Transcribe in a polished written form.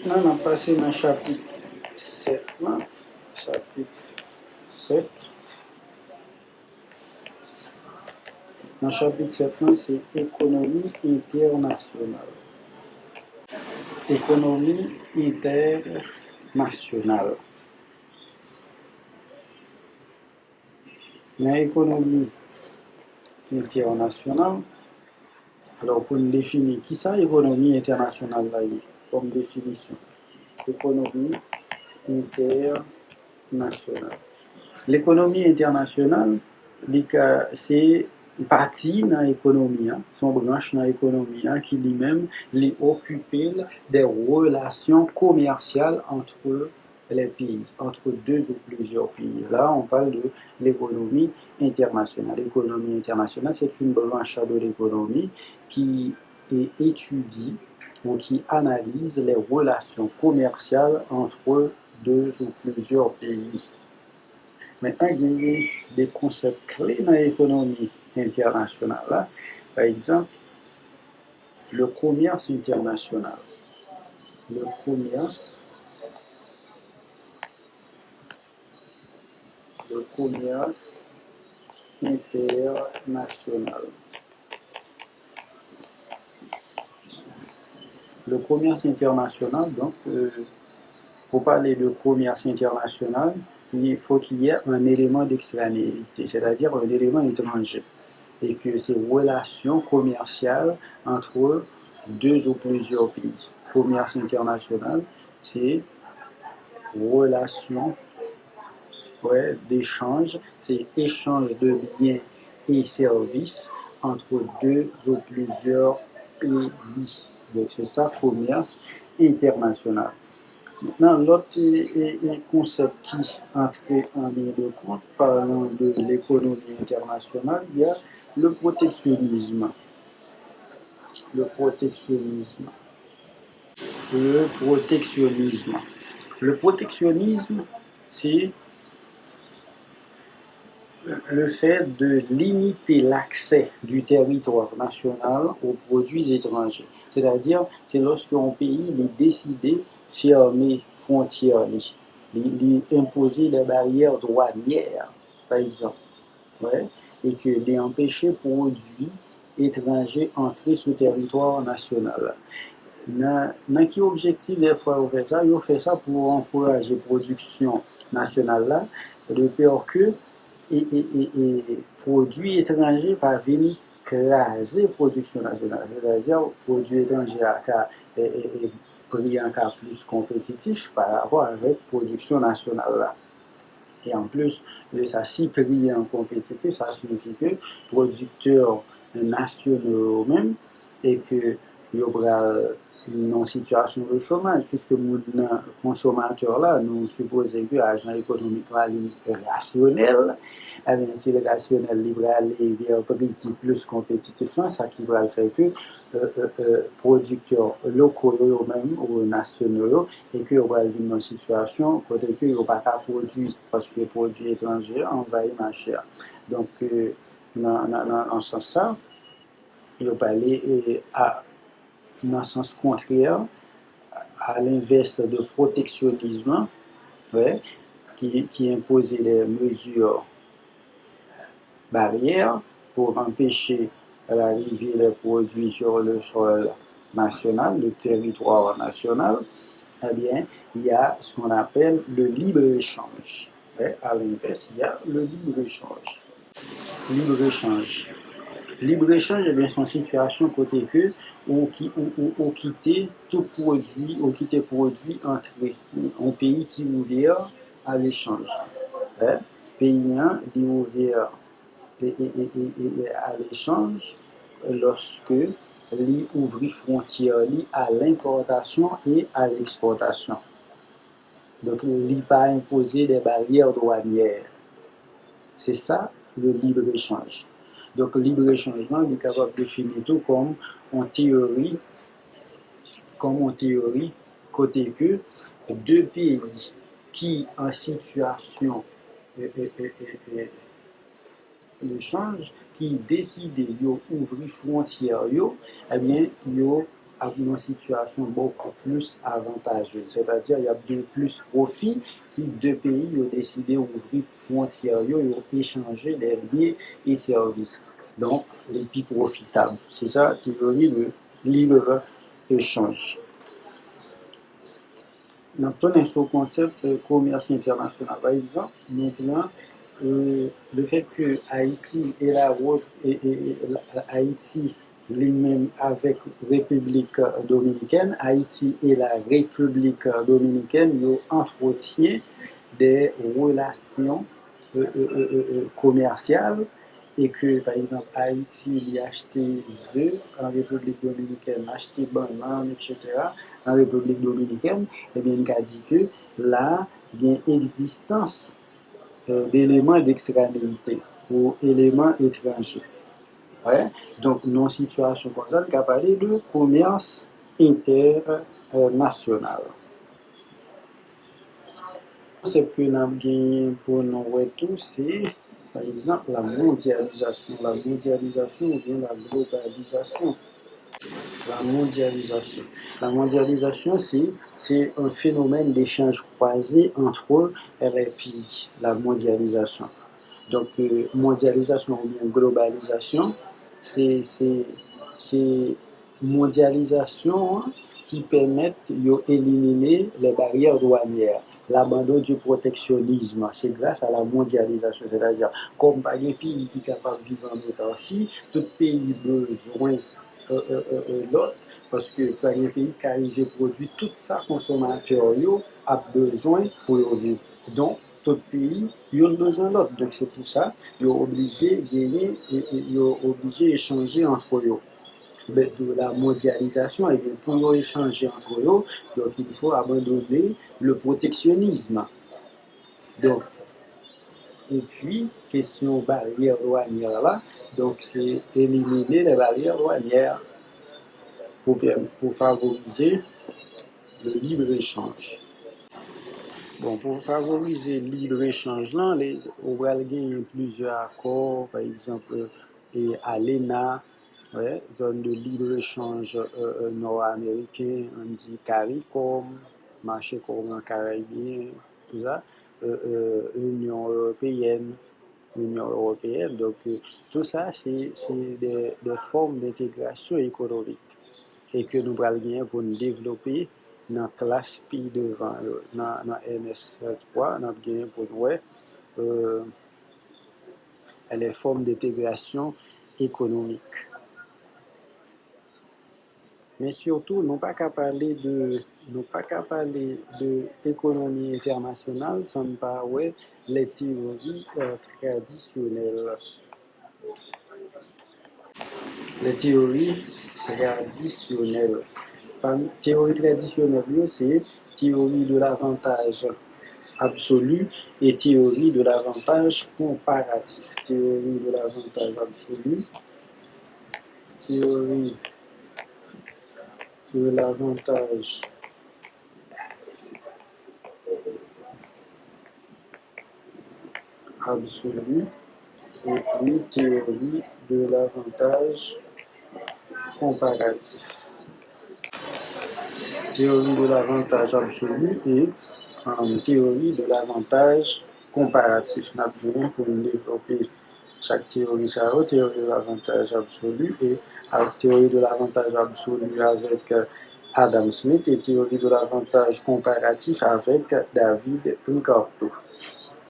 Maintenant, on a passé dans le chapitre 7. Chapitre 7. Dans le chapitre 7, c'est économie internationale. Économie internationale. Dans l'économie internationale, alors pour nous définir qui ça, économie internationale là, comme définition. Économie internationale. L'économie internationale, c'est une partie dans l'économie, son branche dans l'économie qui lui-même occupe des relations commerciales entre les pays, entre deux ou plusieurs pays. Là, on parle de l'économie internationale. L'économie internationale, c'est une branche de l'économie qui étudie ou qui analyse les relations commerciales entre deux ou plusieurs pays. Maintenant, il y a des concepts clés dans l'économie internationale. Là. Par exemple, le commerce international. Le commerce international. Le commerce international, donc, pour parler de commerce international, il faut qu'il y ait un élément d'extranéité, c'est-à-dire un élément étranger, et que ces relations commerciales entre deux ou plusieurs pays. Commerce international, c'est relation d'échange, c'est échange de biens et services entre deux ou plusieurs pays. Donc c'est ça, commerce international. Maintenant, l'autre concept qui entre en ligne de compte, parlant de l'économie internationale, il y a le protectionnisme. Le protectionnisme. Le protectionnisme, c'est le fait de limiter l'accès du territoire national aux produits étrangers. C'est-à-dire, c'est lorsqu'un pays est décidé fermer frontières, imposer des barrières douanières, par exemple, et que les empêcher produits étrangers entrer sur le territoire national. Dans quel objectif des fois on fait ça pour encourager la production nationale là, de peur que et produits étrangers pas venir craser la production nationale, c'est-à-dire produits étrangers à prix en cas plus compétitif par rapport avec production nationale là. Et en plus de ça, si prix en compétitif, ça signifie que producteurs nationaux même et que il y aura une situation de chômage, puisque nous, consommateurs là, nous supposons que l'agent économique est rationnel, et bien si le rationnel va aller vers un prix qui est plus compétitif, ça qui va faire que producteurs locaux eux-mêmes ou nationaux et que on va vivre dans une situation côté que on pas qu'à produire parce que les produits étrangers envahissent ma cher. Donc dans ce sens ça, il va aller dans le sens contraire à l'inverse de protectionnisme, qui imposait des mesures barrières pour empêcher l'arrivée des produits sur le sol national, le territoire national. Eh bien, il y a ce qu'on appelle le libre-échange. À l'inverse, il y a le libre-échange. Libre-échange. Libre-échange, eh bien, c'est une situation côté que on quitter tout produit, on quitter produit entre un pays qui est ouvert à l'échange. Pays qui est ouvert à l'échange lorsque li ouvrir frontière à l'importation et à l'exportation. Donc, il pas imposer des barrières douanières. C'est ça le libre-échange. Donc, le libre-échange, il est capable de définir tout comme en théorie, côté que deux pays qui en situation l'échange, qui décide d'ouvrir frontières, eh bien, ils à une situation beaucoup plus avantageuse. C'est-à-dire, il y a bien plus profit si deux pays ont décidé d'ouvrir frontières, ils ont échangé des biens et services. Donc, les plus profitables. C'est ça, la théorie de libre-échange. Nous tournons sur le concept de commerce international. Par exemple, nous prenons le fait que Haïti et Haïti lui-même avec République dominicaine, Haïti et la République dominicaine, ils entretiennent des relations commerciales et que, par exemple, Haïti il a acheté œufs en République dominicaine, acheté bananes, etc. en République dominicaine, eh bien, il a dit que là, il y a une existence d'éléments d'extranéité ou éléments étrangers. Ouais? Donc, dans une situation comme ça, on a parlé de commerce international. Ce que nous avons pour nous tout, c'est par exemple la mondialisation ou bien la globalisation. La mondialisation. La mondialisation, c'est un phénomène d'échange croisé entre les pays. La mondialisation. Donc, mondialisation ou bien globalisation, c'est mondialisation qui permet d'éliminer les barrières douanières, l'abandon du protectionnisme. C'est grâce à la mondialisation, c'est-à-dire, comme par un pays qui est capable de vivre en autarcie, tout pays besoin l'autre, parce que par un pays qui arrive à produire tout ça consommateur a besoin pour vivre. Donc, tout pays, ils ont besoin de l'autre. Donc, c'est pour ça qu'ils sont obligés de gagner et ils sont obligés d'échanger entre eux. Mais de la mondialisation, et bien, pour échanger entre eux, donc il faut abandonner le protectionnisme. Donc, et puis, question barrière douanière là, donc c'est éliminer les barrières douanières pour favoriser le libre-échange. Bon, pour favoriser le libre-échange, là, on va gagner plusieurs accords, par exemple, et ALENA, ouais, zone de libre-échange nord-américain, on dit CARICOM, marché commun caribéen, tout ça, Union européenne. L'Union européenne. Donc, tout ça, c'est des formes d'intégration économique et que nous allons gagner pour nous développer dans la classe pays devant, dans MS3, nous allons gagner pour nous les formes d'intégration économique. Mais surtout, nous pas qu'à parler de l'économie internationale sans parler les théories traditionnelles. Les théories traditionnelles. Parmi théorie traditionnelle, c'est théorie de l'avantage absolu et théorie de l'avantage comparatif. Théorie de l'avantage absolu, théorie de l'avantage absolu et puis théorie de l'avantage comparatif. Théorie de l'avantage absolu et théorie de l'avantage comparatif. Nous avons besoin pour développer chaque théorie, théorie de l'avantage absolu et théorie de l'avantage absolu avec Adam Smith et théorie de l'avantage comparatif avec David Ricardo.